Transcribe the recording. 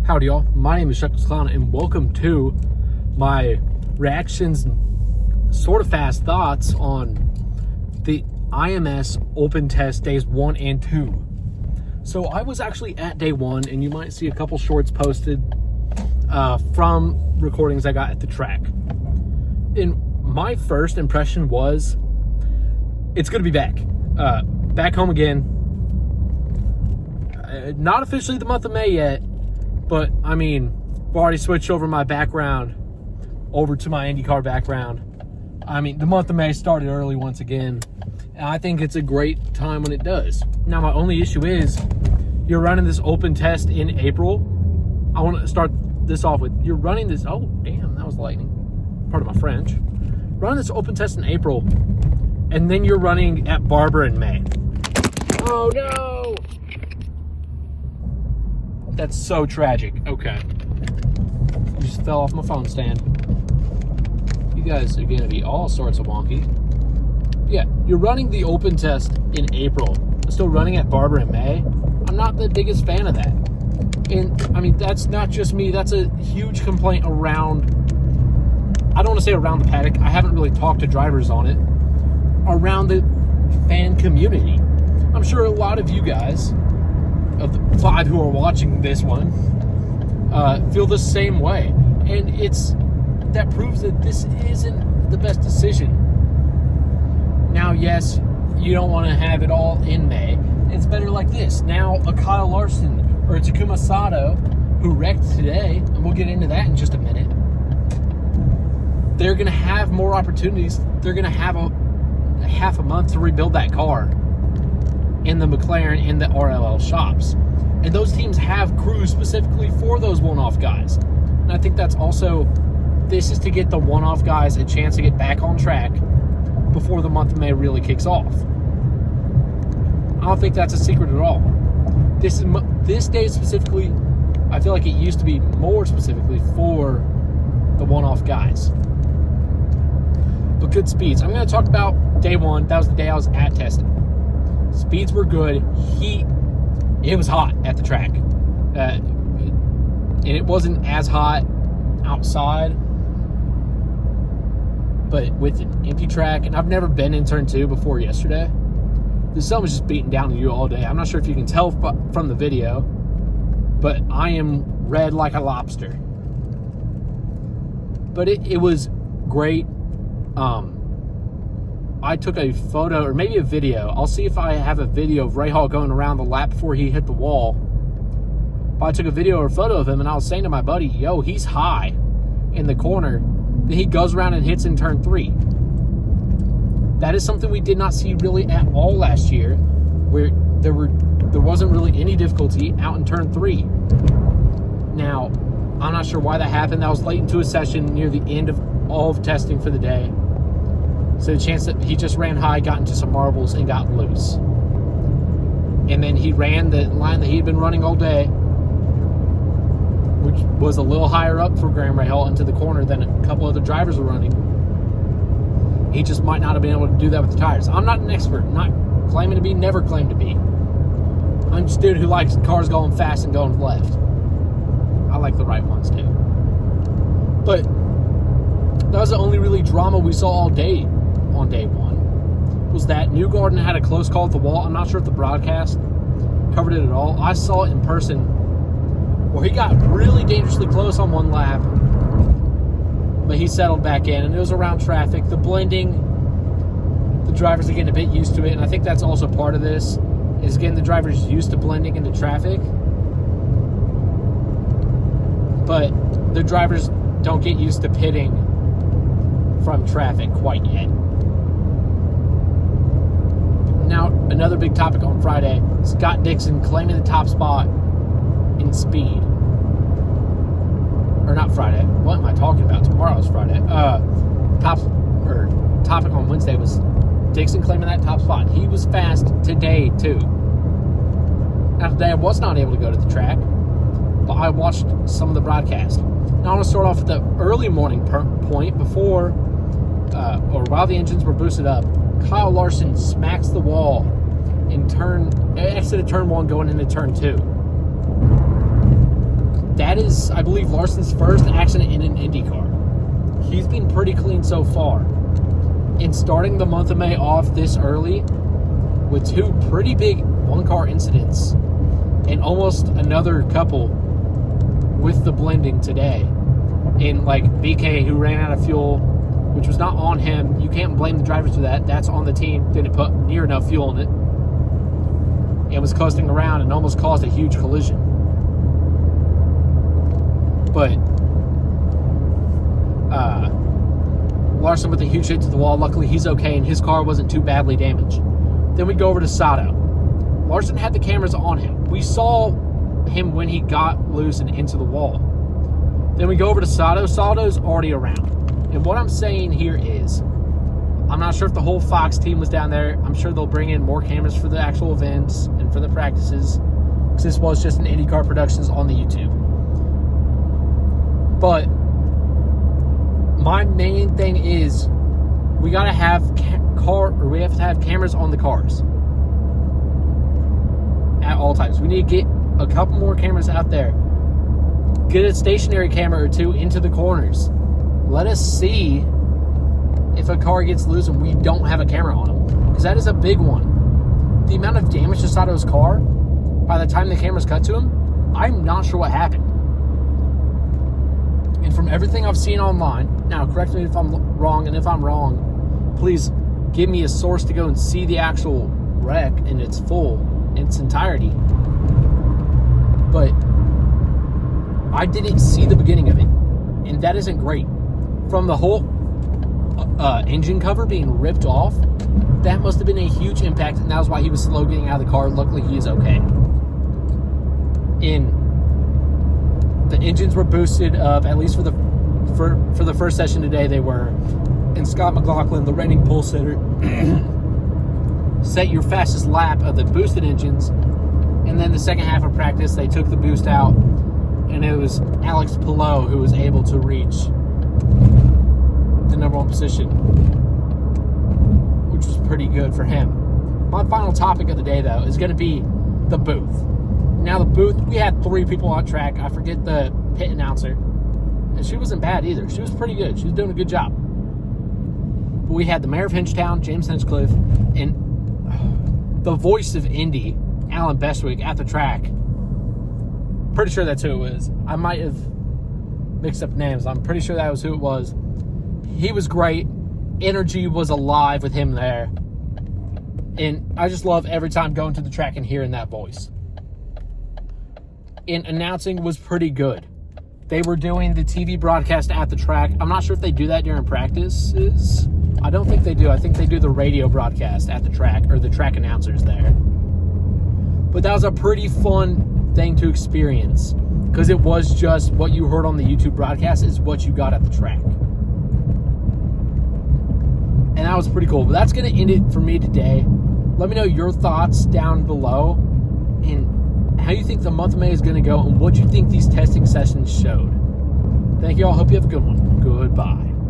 Howdy y'all, my name is ChucklesTC and welcome to my reactions and sort of fast thoughts on the IMS open test days 1 and 2. So I was actually at day 1 and you might see a couple shorts posted from recordings I got at the track. And my first impression was it's going to be back home again. Not officially the month of May yet, but I mean, I've already switched over my background over to my IndyCar background. I mean, the month of May started early once again, and I think it's a great time when it does. Now, my only issue is you're running this open test in April. I want to start this off with, you're running this, oh, damn, that was lightning. Part of my French. Running this open test in April, and then you're running at Barber in May. Oh, no! That's so tragic. Okay. Just fell off my phone stand. You guys are going to be all sorts of wonky. Yeah, you're running the open test in April. Still running at Barber in May. I'm not the biggest fan of that. And, I mean, that's not just me. That's a huge complaint around, I don't want to say around the paddock. I haven't really talked to drivers on it. Around the fan community. I'm sure a lot of you guys, of the 5 who are watching this one, feel the same way. And that proves that this isn't the best decision. Now, yes, you don't want to have it all in May. It's better like this. Now, a Kyle Larson or a Takuma Sato, who wrecked today, and we'll get into that in just a minute, they're going to have more opportunities. They're going to have a half a month to rebuild that car in the McLaren and the RLL shops. And those teams have crews specifically for those one-off guys. And I think that's also, this is to get the one-off guys a chance to get back on track before the month of May really kicks off. I don't think that's a secret at all. This day specifically, I feel like it used to be more specifically for the one-off guys. But good speeds. I'm going to talk about day 1. That was the day I was at testing. Speeds were good. It was hot at the track. And it wasn't as hot outside. But with an empty track, and I've never been in turn 2 before yesterday. The sun was just beating down on you all day. I'm not sure if you can tell from the video, but I am red like a lobster. But it was great. I took a photo, or maybe a video. I'll see if I have a video of Rahal going around the lap before he hit the wall. But I took a video or a photo of him, and I was saying to my buddy, yo, he's high in the corner. Then he goes around and hits in turn 3. That is something we did not see really at all last year, where there wasn't really any difficulty out in turn 3. Now, I'm not sure why that happened. That was late into a session near the end of all of testing for the day. So the chance that he just ran high, got into some marbles, and got loose. And then he ran the line that he'd been running all day, which was a little higher up for Graham Rahal into the corner than a couple other drivers were running. He just might not have been able to do that with the tires. I'm not an expert, not claiming to be, never claimed to be. I'm just a dude who likes cars going fast and going left. I like the right ones too. But that was the only really drama we saw all day on day 1. Was that Newgarden had a close call at the wall. I'm not sure if the broadcast covered it at all. I saw it in person where he got really dangerously close on one lap, but he settled back in, and it was around traffic. The blending, the drivers are getting a bit used to it, and I think that's also part of this, is getting the drivers used to blending into traffic. But the drivers don't get used to pitting from traffic quite yet. Now, another big topic on Friday, Scott Dixon claiming the top spot in speed. Or not Friday. What am I talking about? Tomorrow's Friday. Topic on Wednesday was Dixon claiming that top spot. He was fast today, too. Now, today I was not able to go to the track, but I watched some of the broadcast. Now, I want to start off at the early morning point before, or while the engines were boosted up. Kyle Larson smacks the wall in exit of turn 1 going into turn 2. That that is, I believe, Larson's first accident in an Indy car. He's been pretty clean so far. In starting the month of May off this early with 2 pretty big one-car incidents and almost another couple with the blending today. In like BK, who ran out of fuel, which was not on him. You can't blame the drivers for that. That's on the team. Didn't put near enough fuel in it. It was coasting around and almost caused a huge collision. But Larson with a huge hit to the wall. Luckily, he's okay, and his car wasn't too badly damaged. Then we go over to Sato. Larson had the cameras on him. We saw him when he got loose and into the wall. Then we go over to Sato. Sato's already around. And what I'm saying here is, I'm not sure if the whole Fox team was down there. I'm sure they'll bring in more cameras for the actual events and for the practices, because this was just an IndyCar Productions on the YouTube. But my main thing is, we gotta have we have to have cameras on the cars at all times. We need to get a couple more cameras out there. Get a stationary camera or 2 into the corners. Let us see if a car gets loose and we don't have a camera on them, because that is a big one. The amount of damage to Sato's car, by the time the cameras cut to him, I'm not sure what happened. And from everything I've seen online, now correct me if I'm wrong, and if I'm wrong, please give me a source to go and see the actual wreck in its entirety. But I didn't see the beginning of it, and that isn't great. From the whole engine cover being ripped off, that must have been a huge impact, and that was why he was slow getting out of the car. Luckily, he is okay. The engines were boosted up, at least for the first session today, they were. And Scott McLaughlin, the reigning pole sitter, set your fastest lap of the boosted engines. And then the second half of practice, they took the boost out, and it was Alex Palou who was able to reach the #1 position, which was pretty good for him. My final topic of the day, though, is going to be the booth. Now, the booth, we had 3 people on track. I forget the pit announcer, and she wasn't bad either. She was pretty good. She was doing a good job. But we had the mayor of Hinchtown, James Hinchcliffe, and the voice of Indy, Alan Bestwick, at the track. Pretty sure that's who it was. I might have mixed up names. I'm pretty sure that was who it was. He was great. Energy was alive with him there. And I just love every time going to the track and hearing that voice. And announcing was pretty good. They were doing the TV broadcast at the track. I'm not sure if they do that during practices. I don't think they do. I think they do the radio broadcast at the track, or the track announcers there. But that was a pretty fun thing to experience, because it was just what you heard on the YouTube broadcast is what you got at the track. And that was pretty cool. But that's going to end it for me today. Let me know your thoughts down below, and how you think the month of May is going to go, and what you think these testing sessions showed. Thank you all. Hope you have a good one. Goodbye.